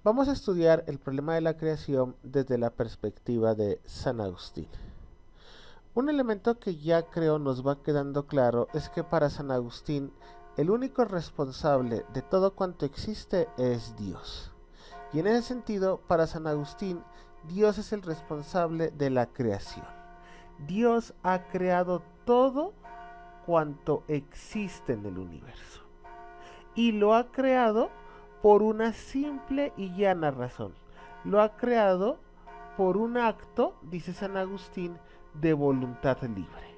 Vamos a estudiar el problema de la creación desde la perspectiva de San Agustín. Un elemento que ya creo nos va quedando claro es que para San Agustín el único responsable de todo cuanto existe es Dios. Y en ese sentido, para San Agustín, Dios es el responsable de la creación. Dios ha creado todo cuanto existe en el universo. Y lo ha creado por una simple y llana razón. Lo ha creado por un acto, dice San Agustín, de voluntad libre.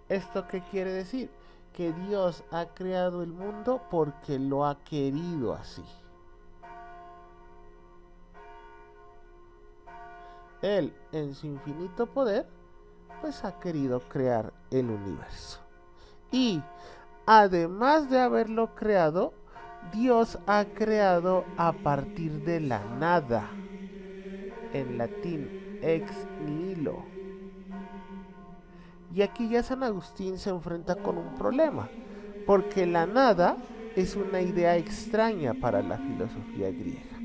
¿Esto qué quiere decir? Que Dios ha creado el mundo porque lo ha querido así. Él, en su infinito poder, pues ha querido crear el universo. Y además de haberlo creado, Dios ha creado a partir de la nada. En latín, ex nihilo. Y aquí ya San Agustín se enfrenta con un problema, porque la nada es una idea extraña para la filosofía griega.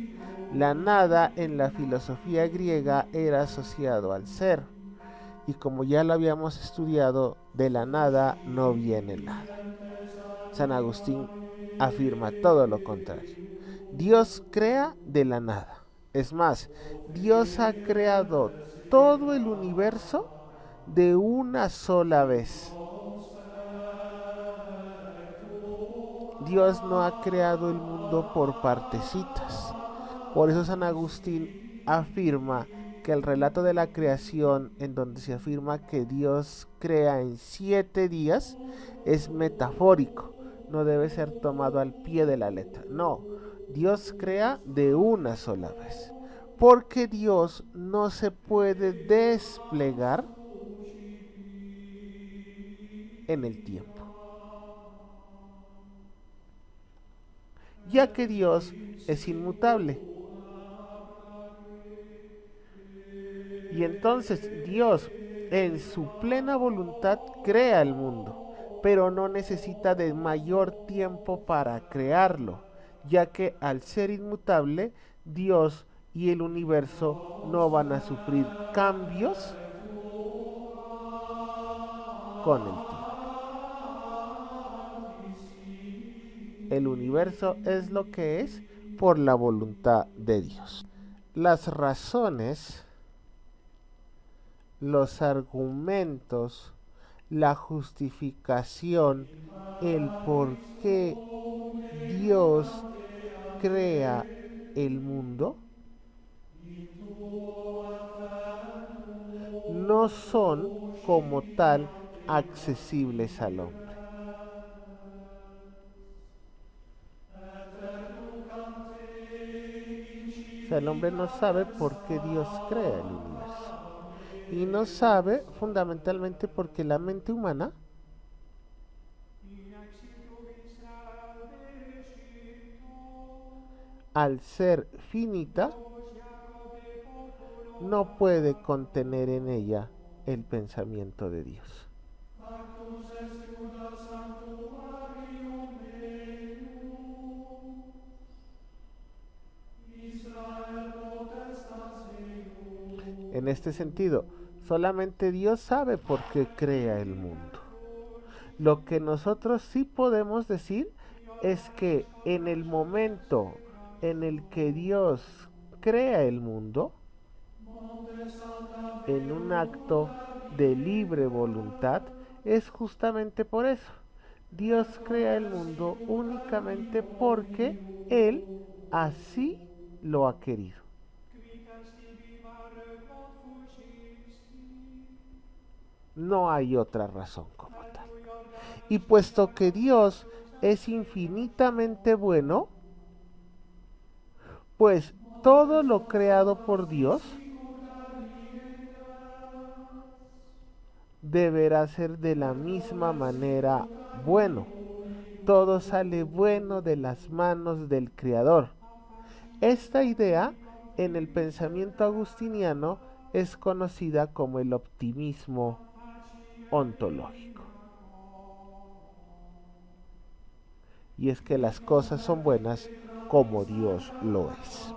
La nada en la filosofía griega era asociado al ser, y como ya lo habíamos estudiado, de la nada no viene nada. San Agustín afirma todo lo contrario. Dios crea de la nada. Es más, Dios ha creado todo el universo de una sola vez. Dios no ha creado el mundo por partecitas. Por eso San Agustín afirma que el relato de la creación, en donde se afirma que Dios crea en 7 días, es metafórico. No debe ser tomado al pie de la letra. No, Dios crea de una sola vez. Porque Dios no se puede desplegar en el tiempo. Ya que Dios es inmutable. Y entonces Dios, en su plena voluntad, crea el mundo, pero no necesita de mayor tiempo para crearlo, ya que al ser inmutable, Dios y el universo no van a sufrir cambios con el tiempo. El universo es lo que es por la voluntad de Dios. Las razones, los argumentos, la justificación, el por qué Dios crea el mundo, no son como tal accesibles al hombre. O sea, el hombre no sabe por qué Dios crea el universo. Y no sabe fundamentalmente porque la mente humana, al ser finita, no puede contener en ella el pensamiento de Dios. En este sentido, solamente Dios sabe por qué crea el mundo. Lo que nosotros sí podemos decir es que en el momento en el que Dios crea el mundo, en un acto de libre voluntad, es justamente por eso. Dios crea el mundo únicamente porque Él así lo ha querido. No hay otra razón como tal. Y puesto que Dios es infinitamente bueno, pues todo lo creado por Dios deberá ser de la misma manera bueno. Todo sale bueno de las manos del Creador. Esta idea en el pensamiento agustiniano es conocida como el optimismo ontológico. y es que las cosas son buenas como Dios lo es.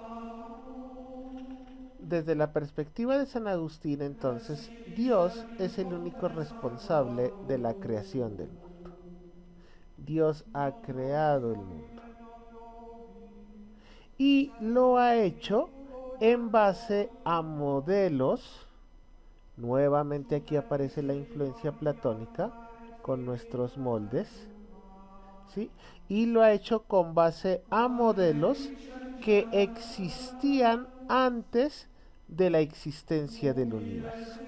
Desde la perspectiva de San Agustín, entonces, Dios es el único responsable de la creación del mundo. Dios ha creado el mundo y lo ha hecho en base a modelos. Nuevamente aquí aparece la influencia platónica con nuestros moldes, ¿sí? Y lo ha hecho con base a modelos que existían antes de la existencia del universo.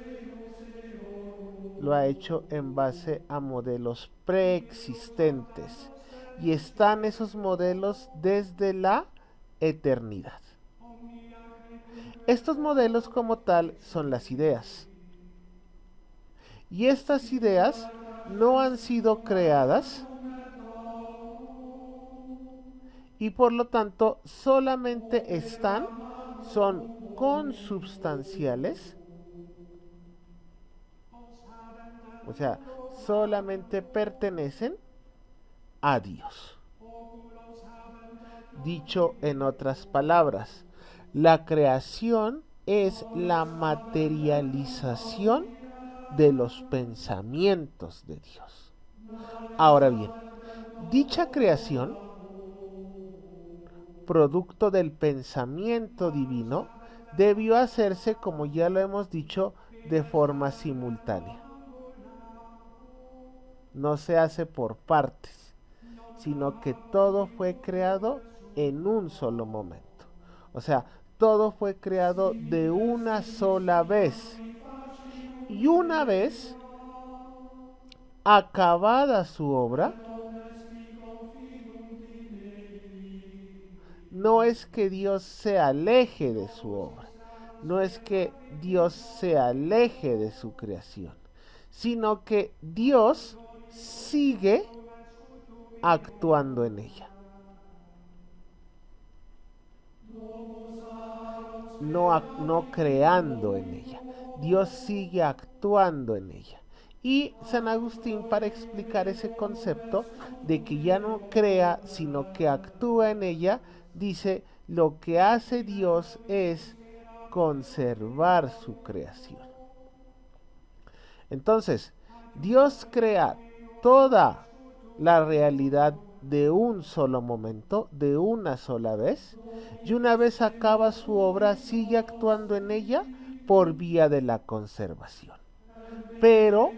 Lo ha hecho en base a modelos preexistentes y están esos modelos desde la eternidad. Estos modelos como tal son las ideas. Y estas ideas no han sido creadas y por lo tanto solamente son consubstanciales, o sea, solamente pertenecen a Dios. Dicho en otras palabras, la creación es la materialización de los pensamientos de Dios. Ahora bien, dicha creación, producto del pensamiento divino, debió hacerse, como ya lo hemos dicho, de forma simultánea. No se hace por partes, sino que todo fue creado en un solo momento. O sea, todo fue creado de una sola vez. Y una vez acabada su obra, no es que Dios se aleje de su obra, no es que Dios se aleje de su creación, sino que Dios sigue actuando en ella. No creando en ella. Dios sigue actuando en ella. Y San Agustín, para explicar ese concepto de que ya no crea, sino que actúa en ella, dice, lo que hace Dios es conservar su creación. Entonces, Dios crea toda la realidad de un solo momento, de una sola vez, y una vez acaba su obra, sigue actuando en ella por vía de la conservación. Pero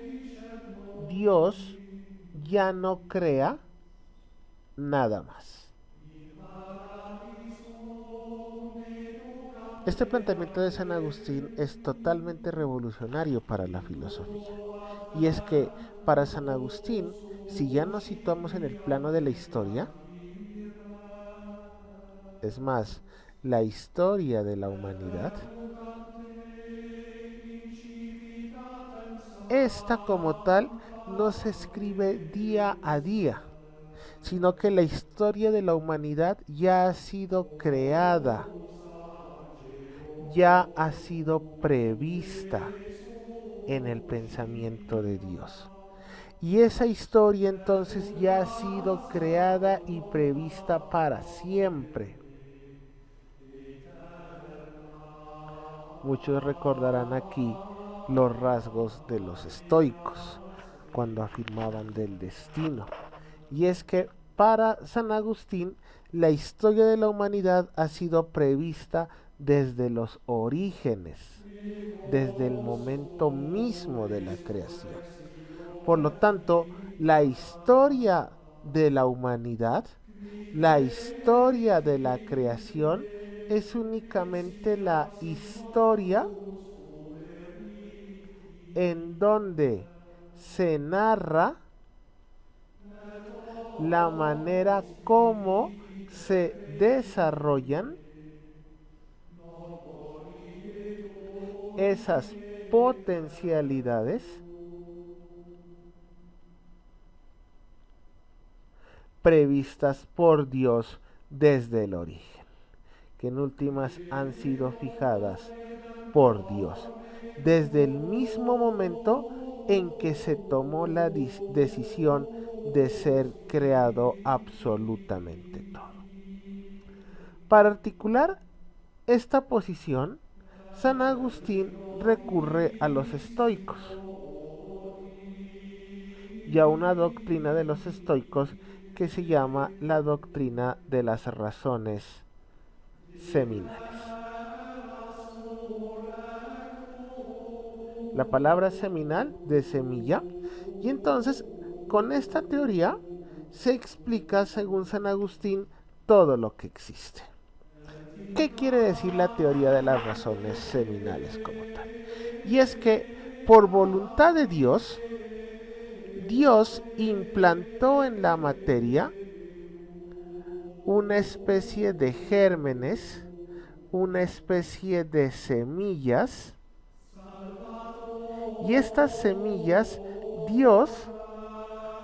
Dios ya no crea nada más. Este planteamiento de San Agustín es totalmente revolucionario para la filosofía. Y es que para San Agustín, si ya nos situamos en el plano de la historia, es más, la historia de la humanidad, esta como tal no se escribe día a día, sino que la historia de la humanidad ya ha sido creada, ya ha sido prevista en el pensamiento de Dios. Y esa historia entonces ya ha sido creada y prevista para siempre. Muchos recordarán aquí los rasgos de los estoicos cuando afirmaban del destino. Y es que para San Agustín la historia de la humanidad ha sido prevista desde los orígenes, desde el momento mismo de la creación. Por lo tanto, la historia de la humanidad, la historia de la creación, es únicamente la historia en donde se narra la manera como se desarrollan esas potencialidades previstas por Dios desde el origen, que en últimas han sido fijadas por Dios desde el mismo momento en que se tomó la decisión de ser creado absolutamente todo. Para articular esta posición, San Agustín recurre a los estoicos y a una doctrina de los estoicos que se llama la doctrina de las razones seminales. La palabra seminal de semilla, y entonces con esta teoría se explica, según San Agustín, todo lo que existe. ¿Qué quiere decir la teoría de las razones seminales como tal? Y es que por voluntad de Dios, Dios implantó en la materia una especie de gérmenes, una especie de semillas, y estas semillas Dios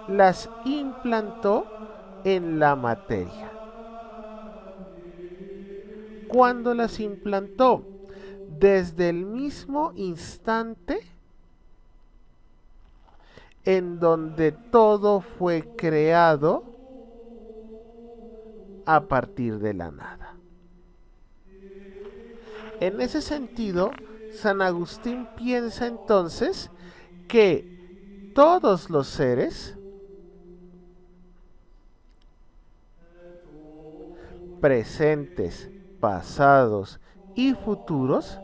las implantó en la materia. ¿Cuándo las implantó? Desde el mismo instante en donde todo fue creado a partir de la nada. En ese sentido, San Agustín piensa entonces que todos los seres, presentes, pasados y futuros,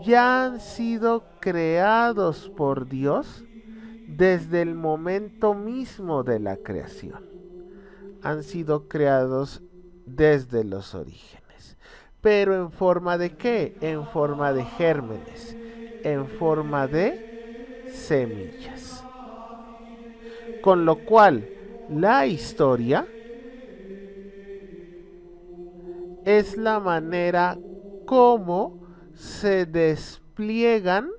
ya han sido creados por Dios desde el momento mismo de la creación. Han sido creados desde los orígenes. ¿Pero en forma de qué? En forma de gérmenes, en forma de semillas. Con lo cual, la historia es la manera como se despliegan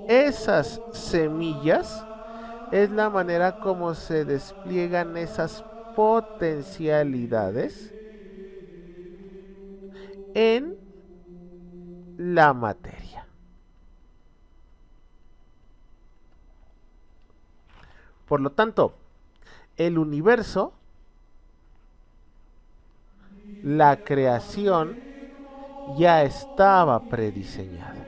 esas semillas, es la manera como se despliegan esas potencialidades en la materia. Por lo tanto, el universo, la creación, ya estaba prediseñada.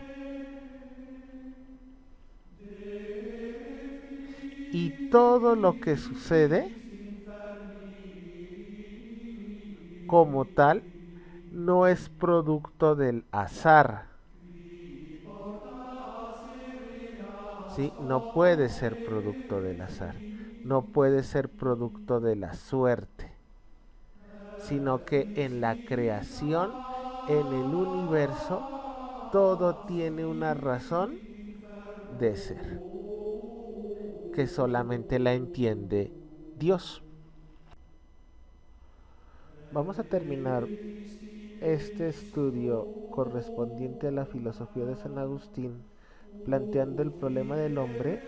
Y todo lo que sucede como tal no es producto del azar. ¿Sí? No puede ser producto del azar. No puede ser producto de la suerte. Sino que en la creación, en el universo, todo tiene una razón de ser, que solamente la entiende Dios. Vamos a terminar este estudio correspondiente a la filosofía de San Agustín planteando el problema del hombre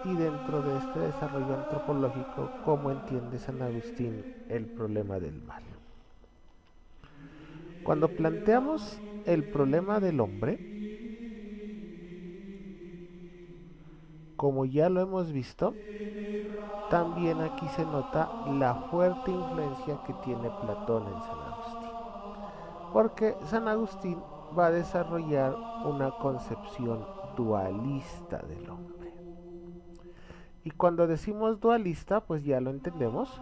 y dentro de este desarrollo antropológico cómo entiende San Agustín el problema del mal. Cuando planteamos el problema del hombre, como ya lo hemos visto, también aquí se nota la fuerte influencia que tiene Platón en San Agustín. Porque San Agustín va a desarrollar una concepción dualista del hombre. Y cuando decimos dualista, pues ya lo entendemos.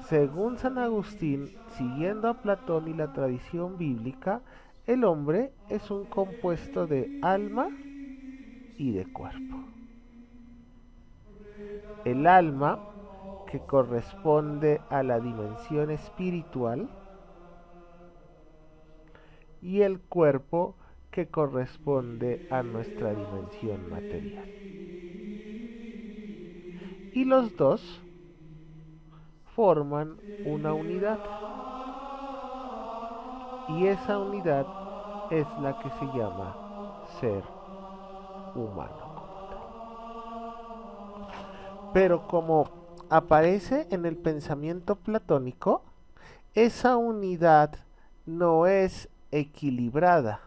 Según San Agustín, siguiendo a Platón y la tradición bíblica, el hombre es un compuesto de alma y de cuerpo. El alma, que corresponde a la dimensión espiritual, y el cuerpo, que corresponde a nuestra dimensión material. Y los dos forman una unidad. Y esa unidad es la que se llama ser humano como tal. Pero como aparece en el pensamiento platónico, esa unidad no es equilibrada.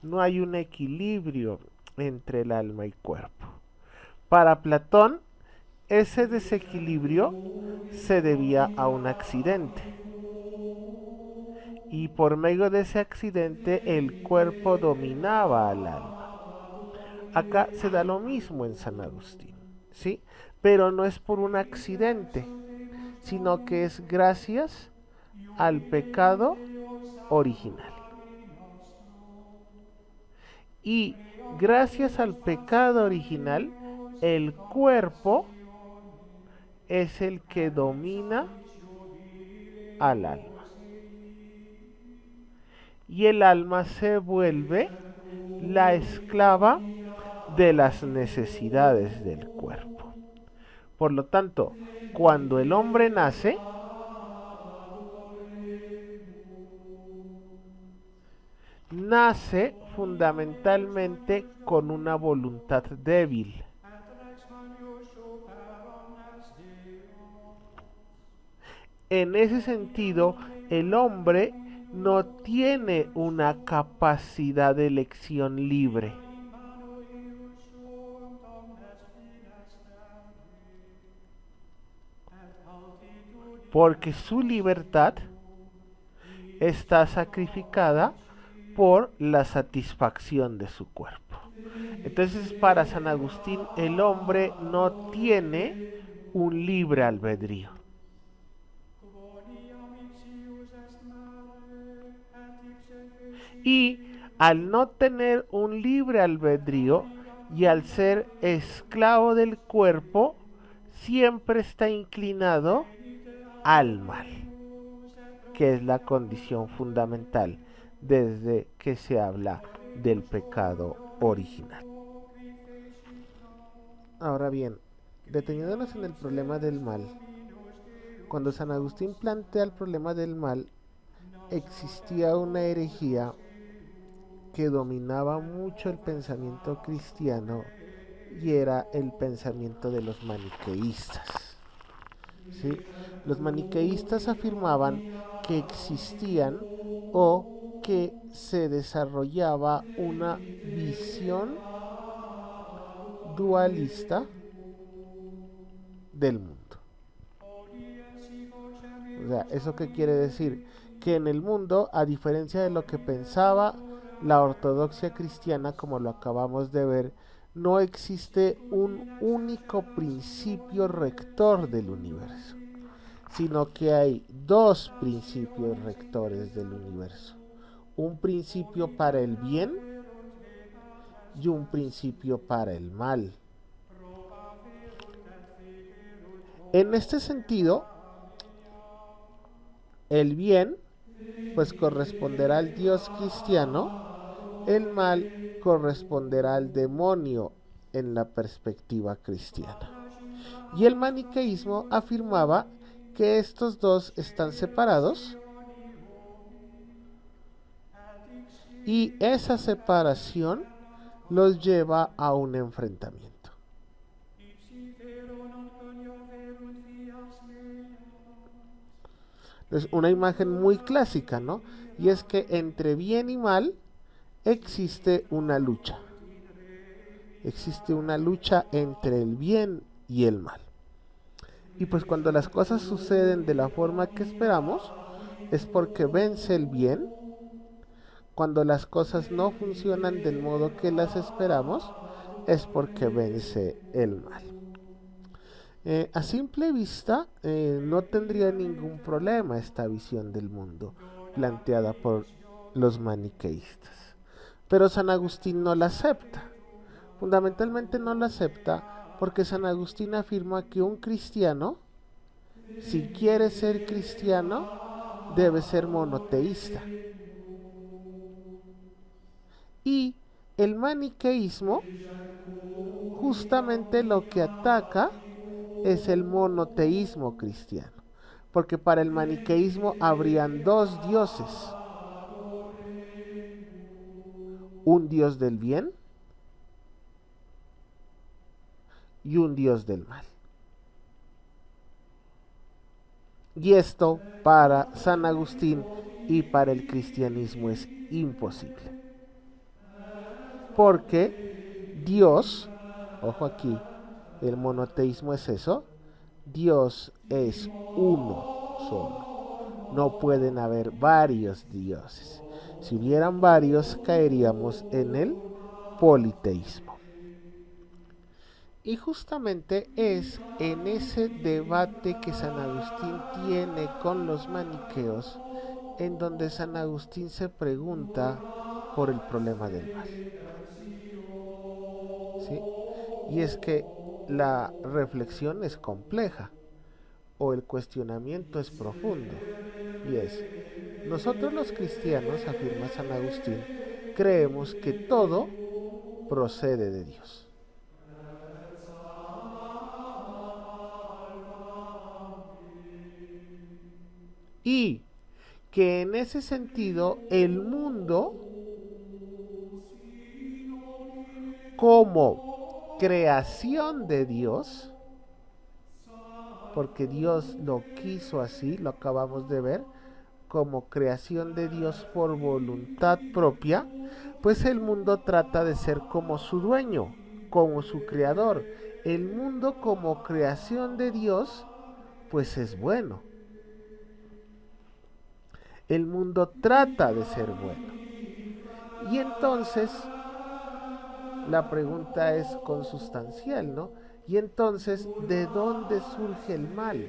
no hay un equilibrio entre el alma y cuerpo. Para Platón, ese desequilibrio se debía a un accidente. Y por medio de ese accidente el cuerpo dominaba al alma. Acá se da lo mismo en San Agustín, ¿sí? Pero no es por un accidente, sino que es gracias al pecado original. Y gracias al pecado original, el cuerpo es el que domina al alma. Y el alma se vuelve la esclava de las necesidades del cuerpo. Por lo tanto, cuando el hombre nace, nace fundamentalmente con una voluntad débil. En ese sentido, el hombre no tiene una capacidad de elección libre. Porque su libertad está sacrificada por la satisfacción de su cuerpo. Entonces, para San Agustín, el hombre no tiene un libre albedrío. Y al no tener un libre albedrío y al ser esclavo del cuerpo, siempre está inclinado al mal, que es la condición fundamental desde que se habla del pecado original. Ahora bien, deteniéndonos en el problema del mal, cuando San Agustín plantea el problema del mal, existía una herejía que dominaba mucho el pensamiento cristiano y era el pensamiento de los maniqueístas. ¿Sí? Los maniqueístas afirmaban que existían o que se desarrollaba una visión dualista del mundo. O sea, ¿eso qué quiere decir? Que en el mundo, a diferencia de lo que pensaba la ortodoxia cristiana, como lo acabamos de ver, no existe un único principio rector del universo, sino que hay dos principios rectores del universo. Un principio para el bien y un principio para el mal. En este sentido, el bien pues corresponderá al Dios cristiano, el mal corresponderá al demonio en la perspectiva cristiana. Y el maniqueísmo afirmaba que estos dos están separados y esa separación los lleva a un enfrentamiento. Es una imagen muy clásica, ¿no? Y es que entre bien y mal existe una lucha. Existe una lucha entre el bien y el mal. Y pues cuando las cosas suceden de la forma que esperamos, es porque vence el bien. Cuando las cosas no funcionan del modo que las esperamos, es porque vence el mal. A simple vista, no tendría ningún problema esta visión del mundo planteada por los maniqueístas. Pero San Agustín no la acepta. Fundamentalmente no la acepta porque San Agustín afirma que un cristiano, si quiere ser cristiano, debe ser monoteísta. Y el maniqueísmo justamente lo que ataca es el monoteísmo cristiano, porque para el maniqueísmo habrían dos dioses, un dios del bien y un dios del mal. Y esto para San Agustín y para el cristianismo es imposible. porque Dios, ojo aquí, el monoteísmo es eso, Dios es uno solo. No pueden haber varios dioses. Si hubieran varios, caeríamos en el politeísmo. Y justamente es en ese debate que San Agustín tiene con los maniqueos, en donde San Agustín se pregunta por el problema del mal. ¿Sí? Y es que la reflexión es compleja o el cuestionamiento es profundo. Y es, nosotros los cristianos, afirma San Agustín, creemos que todo procede de Dios. Y que en ese sentido el mundo como creación de Dios, porque Dios lo quiso así, lo acabamos de ver, como creación de Dios por voluntad propia, pues el mundo trata de ser como su dueño, como su creador. El mundo como creación de Dios, pues es bueno. El mundo trata de ser bueno. Y entonces, la pregunta es consustancial, ¿no? Y entonces, ¿de dónde surge el mal?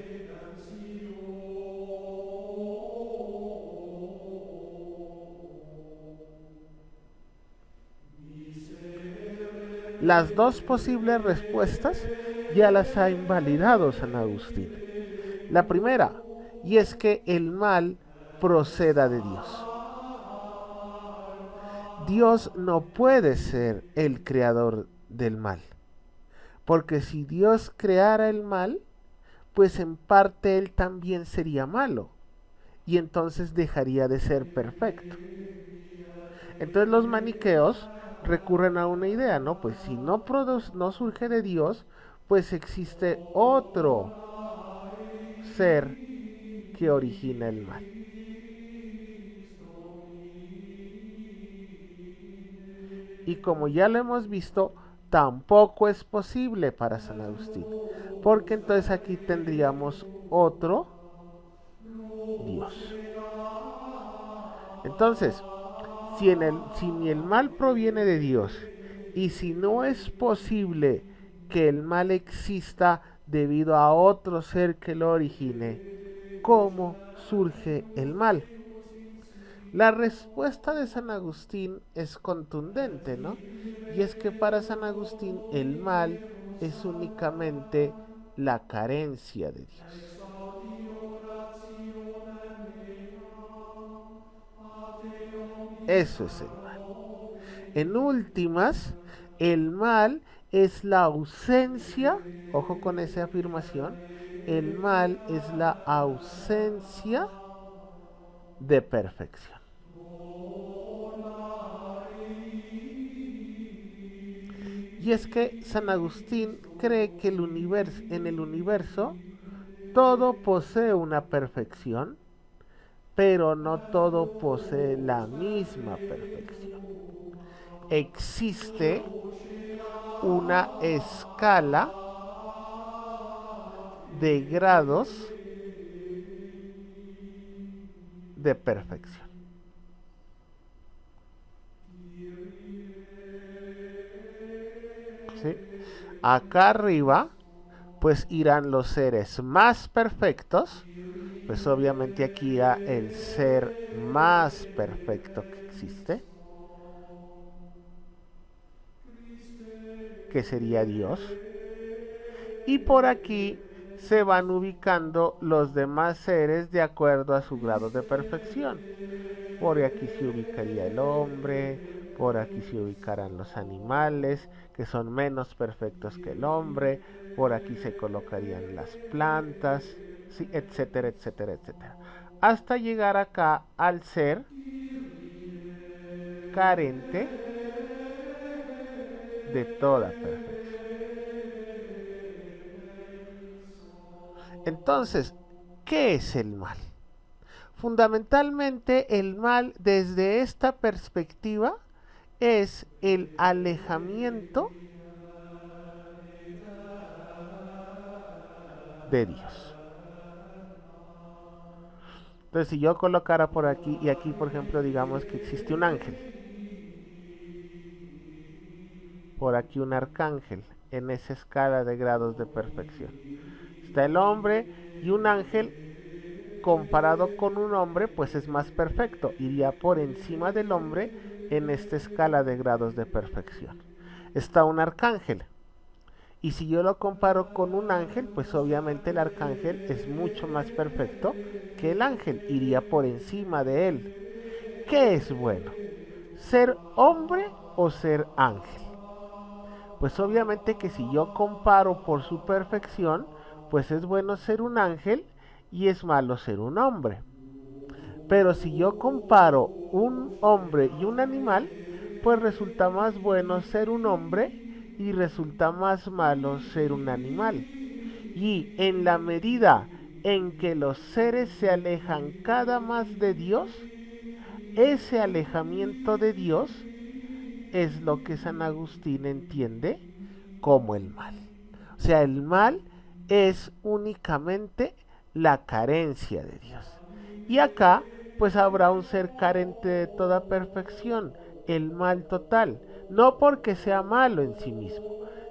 Las dos posibles respuestas ya las ha invalidado San Agustín. La primera, y es que el mal proceda de Dios. Dios no puede ser el creador del mal, porque si Dios creara el mal, pues en parte él también sería malo, y entonces dejaría de ser perfecto. Entonces los maniqueos recurren a una idea, ¿no? Pues si no surge de Dios, pues existe otro ser que origina el mal. Y como ya lo hemos visto, tampoco es posible para San Agustín, porque entonces aquí tendríamos otro Dios. Entonces, si ni el mal proviene de Dios y si no es posible que el mal exista debido a otro ser que lo origine, ¿cómo surge el mal? La respuesta de San Agustín es contundente, ¿no? Y es que para San Agustín el mal es únicamente la carencia de Dios. Eso es el mal. En últimas, el mal es la ausencia, ojo con esa afirmación, el mal es la ausencia de perfección. Y es que San Agustín cree que en el universo todo posee una perfección, pero no todo posee la misma perfección. Existe una escala de grados de perfección. ¿Sí? Acá arriba, pues irán los seres más perfectos, pues obviamente aquí irá el ser más perfecto que existe, que sería Dios. Y por aquí se van ubicando los demás seres de acuerdo a su grado de perfección. Por aquí se ubicaría el hombre, por aquí se ubicarán los animales, que son menos perfectos que el hombre, por aquí se colocarían las plantas, ¿sí? Etcétera, etcétera, etcétera. Hasta llegar acá al ser carente de toda perfección. Entonces, ¿qué es el mal? Fundamentalmente el mal desde esta perspectiva es el alejamiento de Dios. Entonces, si yo colocara por aquí y aquí, por ejemplo, digamos que existe un ángel, por aquí un arcángel, en esa escala de grados de perfección. Está el hombre y un ángel comparado con un hombre, pues es más perfecto, iría por encima del hombre en esta escala de grados de perfección. Está un arcángel, y si yo lo comparo con un ángel, pues obviamente el arcángel es mucho más perfecto que el ángel, iría por encima de él. ¿Qué es bueno? ¿Ser hombre o ser ángel? Pues obviamente que si yo comparo por su perfección, pues es bueno ser un ángel y es malo ser un hombre. Pero si yo comparo un hombre y un animal, pues resulta más bueno ser un hombre y resulta más malo ser un animal. Y en la medida en que los seres se alejan cada más de Dios, ese alejamiento de Dios es lo que San Agustín entiende como el mal. O sea, el mal es únicamente la carencia de Dios. Y acá, pues habrá un ser carente de toda perfección, el mal total. No porque sea malo en sí mismo,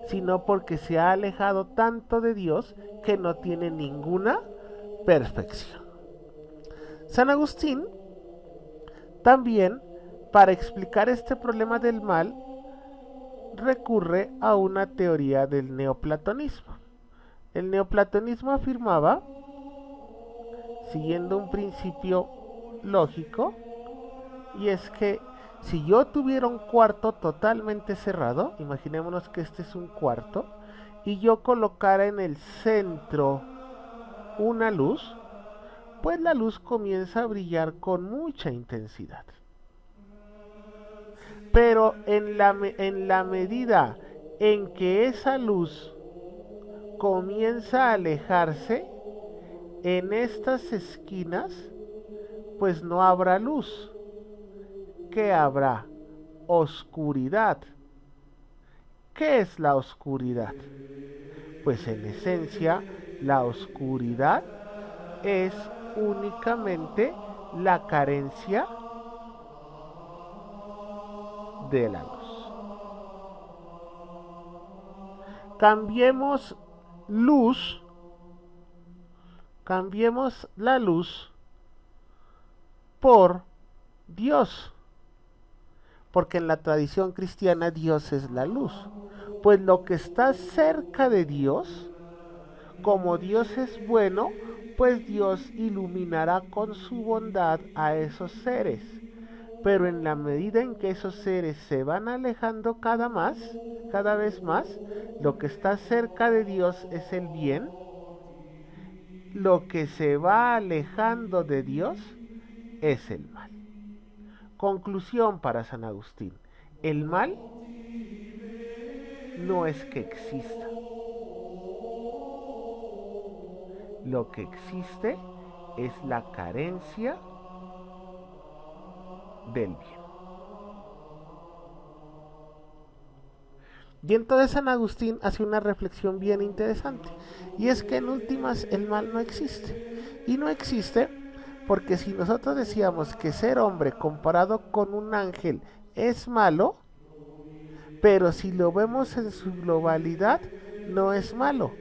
sino porque se ha alejado tanto de Dios que no tiene ninguna perfección. San Agustín también, para explicar este problema del mal, recurre a una teoría del neoplatonismo. El neoplatonismo afirmaba, siguiendo un principio lógico, y es que si yo tuviera un cuarto totalmente cerrado, imaginémonos que este es un cuarto, y yo colocara en el centro una luz, pues la luz comienza a brillar con mucha intensidad. Pero en la medida en que esa luz comienza a alejarse, en estas esquinas, pues no habrá luz. ¿Qué habrá? Oscuridad. ¿Qué es la oscuridad? Pues en esencia, la oscuridad es únicamente la carencia de la luz. Cambiemos luz, cambiemos la luz por Dios, porque en la tradición cristiana Dios es la luz. Pues lo que está cerca de Dios, como Dios es bueno, pues Dios iluminará con su bondad a esos seres. Pero en la medida en que esos seres se van alejando cada vez más, lo que está cerca de Dios es el bien. Lo que se va alejando de Dios es el mal. Conclusión para San Agustín. El mal no es que exista. Lo que existe es la carencia del bien. Y entonces San Agustín hace una reflexión bien interesante. Y es que en últimas el mal no existe. Y no existe porque si nosotros decíamos que ser hombre comparado con un ángel es malo, pero si lo vemos en su globalidad, no es malo.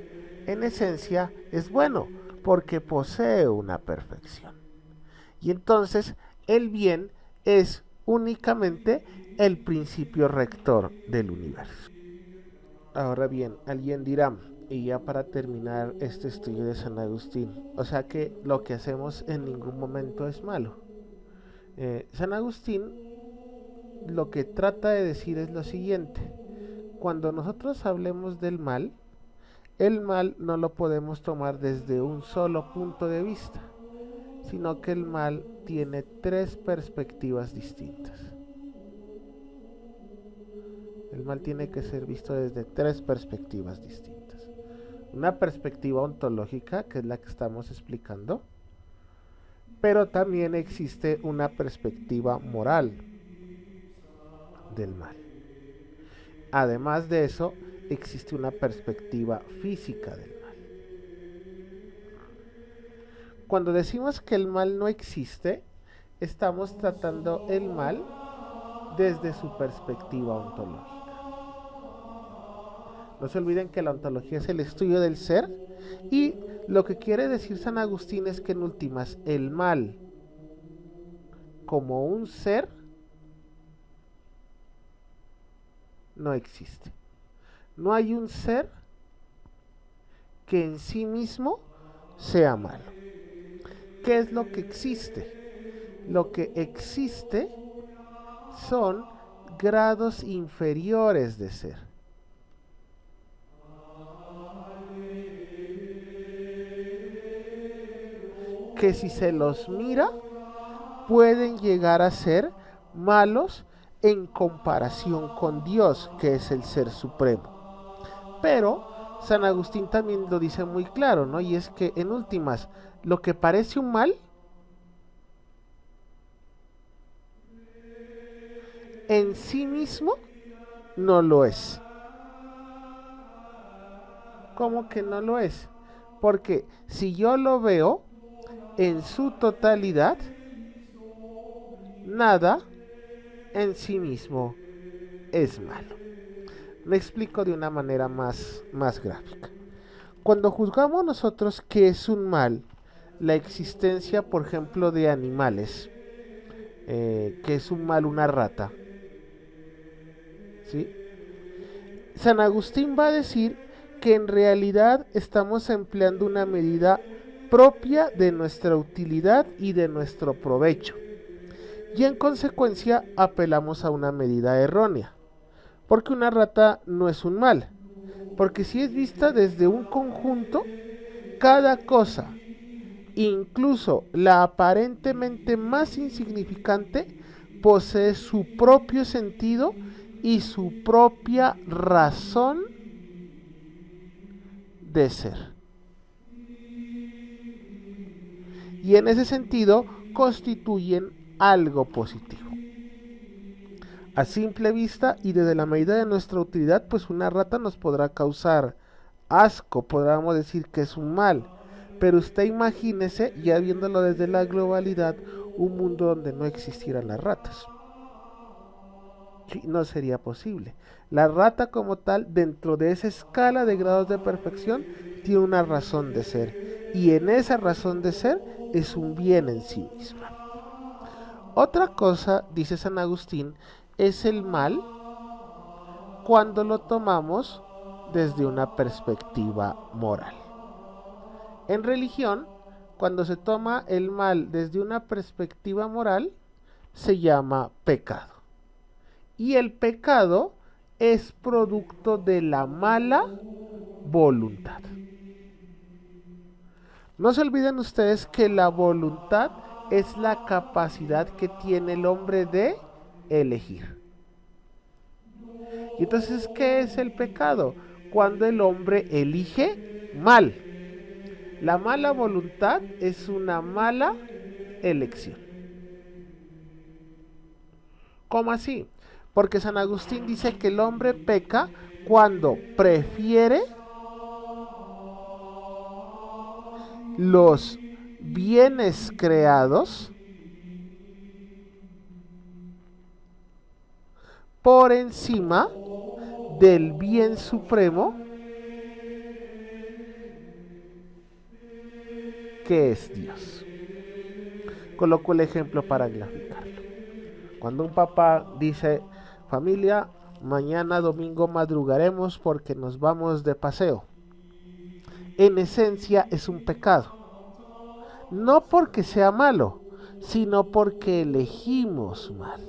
En esencia es bueno, porque posee una perfección. Y entonces el bien es únicamente el principio rector del universo. Ahora bien, alguien dirá, y ya para terminar este estudio de San Agustín, o sea que lo que hacemos en ningún momento es malo. San Agustín lo que trata de decir es lo siguiente: cuando nosotros hablemos del mal, el mal no lo podemos tomar desde un solo punto de vista, sino que el mal tiene tres perspectivas distintas. El mal tiene que ser visto desde tres perspectivas distintas. Una perspectiva ontológica, que es la que estamos explicando, pero también existe una perspectiva moral, del mal. Además de eso, existe una perspectiva física del mal. Cuando decimos que el mal no existe, estamos tratando el mal desde su perspectiva ontológica. No se olviden que la ontología es el estudio del ser, y lo que quiere decir San Agustín es que en últimas el mal como un ser no existe. No hay un ser que en sí mismo sea malo. ¿Qué es lo que existe? Lo que existe son grados inferiores de ser. Que si se los mira, pueden llegar a ser malos en comparación con Dios, que es el ser supremo. Pero San Agustín también lo dice muy claro, ¿no? Y es que en últimas, lo que parece un mal, en sí mismo no lo es. ¿Cómo que no lo es? Porque si yo lo veo en su totalidad, nada en sí mismo es malo. Me explico de una manera más gráfica. Cuando juzgamos nosotros que es un mal la existencia, por ejemplo, de animales, que es un mal una rata, ¿sí? San Agustín va a decir que en realidad estamos empleando una medida propia de nuestra utilidad y de nuestro provecho, y en consecuencia apelamos a una medida errónea, porque una rata no es un mal, porque si es vista desde un conjunto, cada cosa, incluso la aparentemente más insignificante, posee su propio sentido y su propia razón de ser. Y en ese sentido constituyen algo positivo. A simple vista y desde la medida de nuestra utilidad, pues una rata nos podrá causar asco, podríamos decir que es un mal. Pero usted imagínese, ya viéndolo desde la globalidad, un mundo donde no existieran las ratas. Sí, no sería posible. La rata como tal, dentro de esa escala de grados de perfección, tiene una razón de ser. Y en esa razón de ser es un bien en sí misma. Otra cosa, dice San Agustín, es el mal cuando lo tomamos desde una perspectiva moral. En religión, cuando se toma el mal desde una perspectiva moral, se llama pecado. Y el pecado es producto de la mala voluntad. No se olviden ustedes que la voluntad es la capacidad que tiene el hombre de elegir. Y entonces, ¿qué es el pecado? Cuando el hombre elige mal. La mala voluntad es una mala elección. ¿Cómo así? Porque San Agustín dice que el hombre peca cuando prefiere los bienes creados por encima del bien supremo que es Dios. Coloco el ejemplo para graficarlo. Cuando un papá dice: familia, mañana domingo madrugaremos porque nos vamos de paseo, en esencia es un pecado. No porque sea malo, sino porque elegimos mal.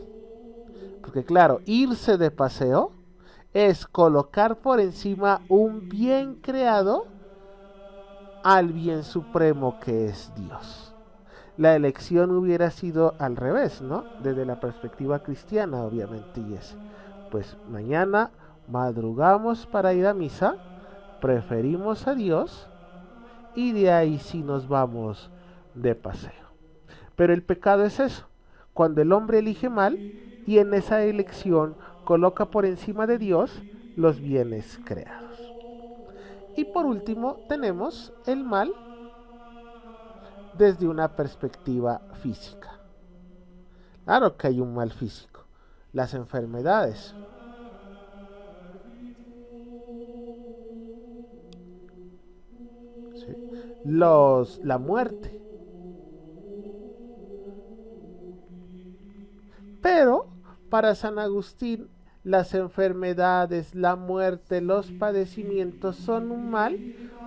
Porque claro, irse de paseo es colocar por encima un bien creado al bien supremo que es Dios. La elección hubiera sido al revés, ¿no? Desde la perspectiva cristiana, obviamente, y es: pues mañana madrugamos para ir a misa, preferimos a Dios y de ahí sí nos vamos de paseo. Pero el pecado es eso, cuando el hombre elige mal y en esa elección coloca por encima de Dios los bienes creados. Y por último tenemos el mal desde una perspectiva física. Claro que hay un mal físico, las enfermedades. ¿Sí? La muerte. Pero para San Agustín, las enfermedades, la muerte, los padecimientos son un mal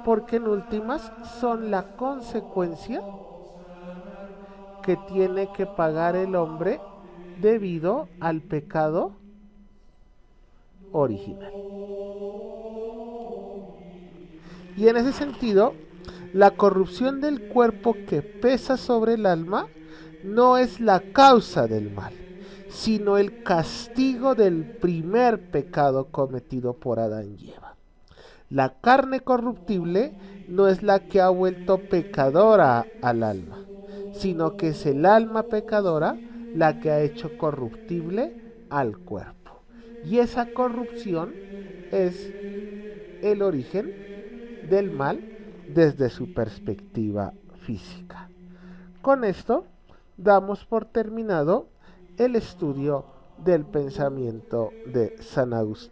porque en últimas son la consecuencia que tiene que pagar el hombre debido al pecado original. Y en ese sentido, la corrupción del cuerpo que pesa sobre el alma no es la causa del mal, sino el castigo del primer pecado cometido por Adán y Eva. La carne corruptible no es la que ha vuelto pecadora al alma, sino que es el alma pecadora la que ha hecho corruptible al cuerpo. Y esa corrupción es el origen del mal desde su perspectiva física. Con esto damos por terminado el estudio del pensamiento de San Agustín.